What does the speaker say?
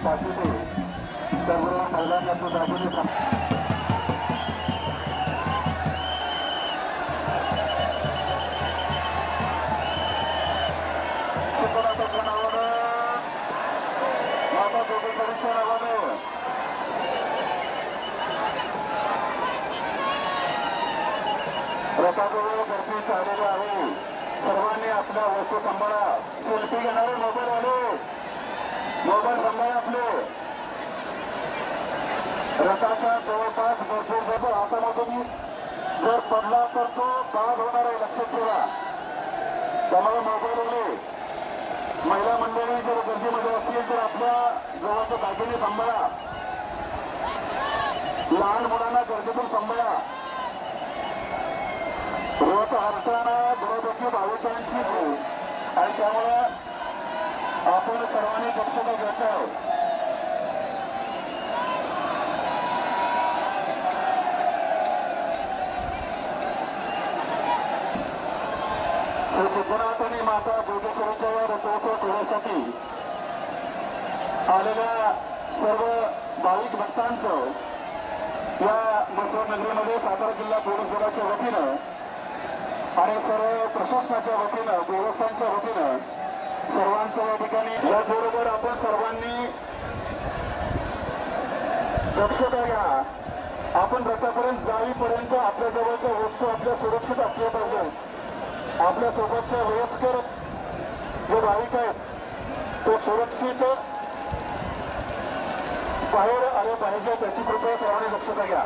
पाठीते सर्व महिलांना तो दाखवले शिकवण्याच्या नावानं माता जोगेश्वरीच्या नावानं रथाजवळ गर्दी चाललेली आहे. सर्वांनी आपल्या वस्तू सांभाळा. सेल्फी घेणारे मोबाईल आले, मोबाईल सांभाळा आपले. रथाच्या जवळपास भरपूर जर हातामधून जर पडला तर तो बाद होणार आहे, लक्षात ठेवा. त्यामुळे मोबाईल आले. महिला मंडळी जर गर्दीमध्ये असतील तर आपल्या जवळच्या दागिने सांभाळा. लहान मुलांना गर्दीतून सांभाळा. रथ हरताना बरोबरची भाविकांची आणि त्यामुळे आपण सर्वांनी दक्षता घ्यायची आहे. श्री सिद्धनाथ आणि माता जोगेश्वरीच्या रथोत्सव सोहळ्यासाठी आलेल्या सर्व भाविक भक्तांचं या म्हसवड नगरीमध्ये सातारा जिल्हा पोलीस दलाच्या वतीनं आणि सर्व प्रशासनाच्या वतीनं देवस्थानच्या वतीनं सर्वांचं या ठिकाणी याचबरोबर आपण सर्वांनी दक्षता घ्या. आपण रथापर्यंत जाईपर्यंत आपल्या जवळच्या वस्तू आपल्या सुरक्षित असल्या पाहिजेत. आपल्या सोबतच्या वयस्कर जे भाविक आहेत ते सुरक्षित बाहेर आले पाहिजे, त्याची कृपया सर्वांनी दक्षता घ्या.